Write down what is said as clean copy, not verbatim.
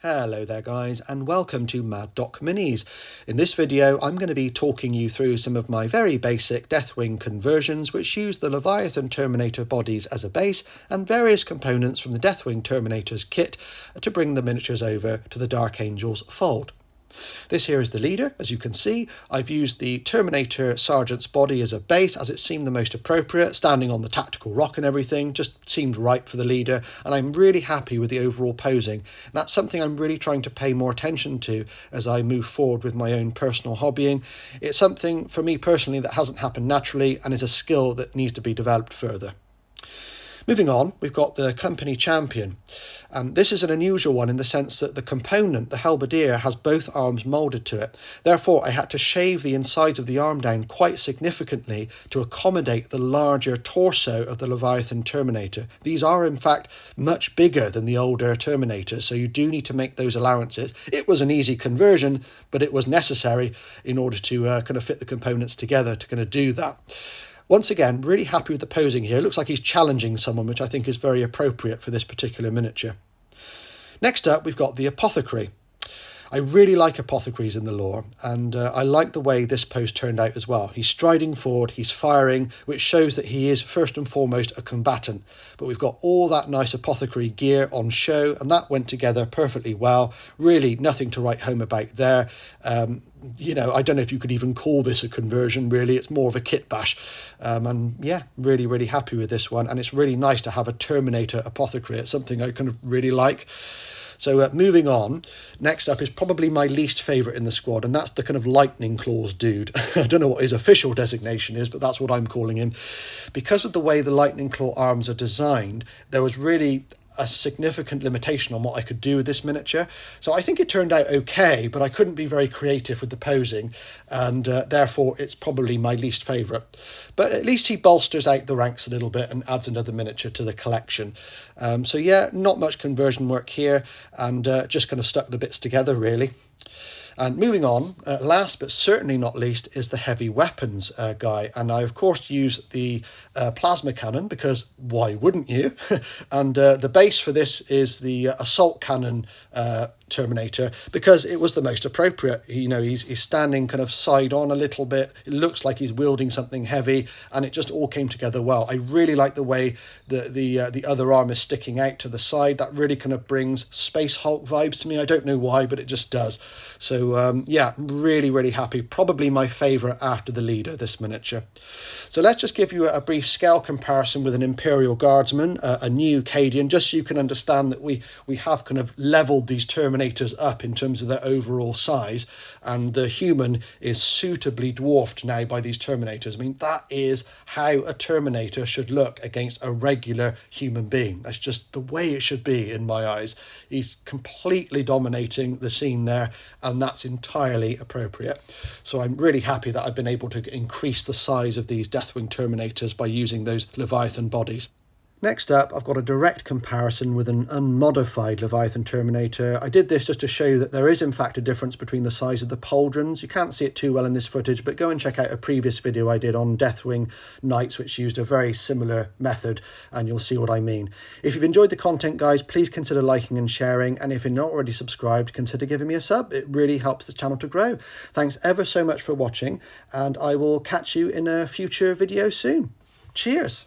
Hello there guys, and welcome to Mad Doc Minis. In this video I'm going to be talking you through some of my very basic Deathwing conversions which use the Leviathan Terminator bodies as a base and various components from the Deathwing Terminators kit to bring the miniatures over to the Dark Angel's fold. This here is the leader. As you can see, I've used the Terminator Sergeant's body as a base as it seemed the most appropriate, standing on the tactical rock and everything, just seemed right for the leader, and I'm really happy with the overall posing. And that's something I'm really trying to pay more attention to as I move forward with my own personal hobbying. It's something for me personally that hasn't happened naturally and is a skill that needs to be developed further. Moving on, we've got the company champion, and this is an unusual one in the sense that the component, the halberdier, has both arms moulded to it. Therefore, I had to shave the insides of the arm down quite significantly to accommodate the larger torso of the Leviathan Terminator. These are in fact much bigger than the older Terminators, so you do need to make those allowances. It was an easy conversion, but it was necessary in order to kind of fit the components together to kind of do that. Once again, really happy with the posing here. It looks like he's challenging someone, which I think is very appropriate for this particular miniature. Next up, we've got the Apothecary. I really like apothecaries in the lore, and I like the way this pose turned out as well. He's striding forward, he's firing, which shows that he is first and foremost a combatant. But we've got all that nice apothecary gear on show, and that went together perfectly well. Really nothing to write home about there. You know, I don't know if you could even call this a conversion, really. It's more of a kit bash. And yeah, really happy with this one. And it's really nice to have a Terminator apothecary. It's something I kind of really like. So moving on, next up is probably my least favourite in the squad, and that's the kind of lightning claws dude. I don't know what his official designation is, but that's what I'm calling him. Because of the way the lightning claw arms are designed, there was really a significant limitation on what I could do with this miniature. So I think it turned out okay, but I couldn't be very creative with the posing, and therefore it's probably my least favourite. But at least he bolsters out the ranks a little bit and adds another miniature to the collection. So yeah, not much conversion work here, and just kind of stuck the bits together really. And moving on, last but certainly not least, is the heavy weapons guy. And I, of course, use the plasma cannon, because why wouldn't you? And the base for this is the assault cannon Terminator, because it was the most appropriate. You know, he's standing kind of side on a little bit. It looks like he's wielding something heavy, and it just all came together well. I really like the way the other arm is sticking out to the side. That really kind of brings Space Hulk vibes to me. I don't know why, but it just does. So yeah, really happy. Probably my favourite after the leader, this miniature. So let's just give you a brief scale comparison with an Imperial Guardsman, a new Cadian, just so you can understand that we have kind of levelled these Terminators up in terms of their overall size, and the human is suitably dwarfed now by these Terminators. I mean, that is how a Terminator should look against a regular human being. That's just the way it should be in my eyes. He's completely dominating the scene there, and that's entirely appropriate. So I'm really happy that I've been able to increase the size of these Deathwing Terminators by using those Leviathan bodies. Next up, I've got a direct comparison with an unmodified Leviathan Terminator. I did this just to show you that there is in fact a difference between the size of the pauldrons. You can't see it too well in this footage, but go and check out a previous video I did on Deathwing Knights, which used a very similar method, and you'll see what I mean. If you've enjoyed the content, guys, please consider liking and sharing, and if you're not already subscribed, consider giving me a sub. It really helps the channel to grow. Thanks ever so much for watching, and I will catch you in a future video soon. Cheers!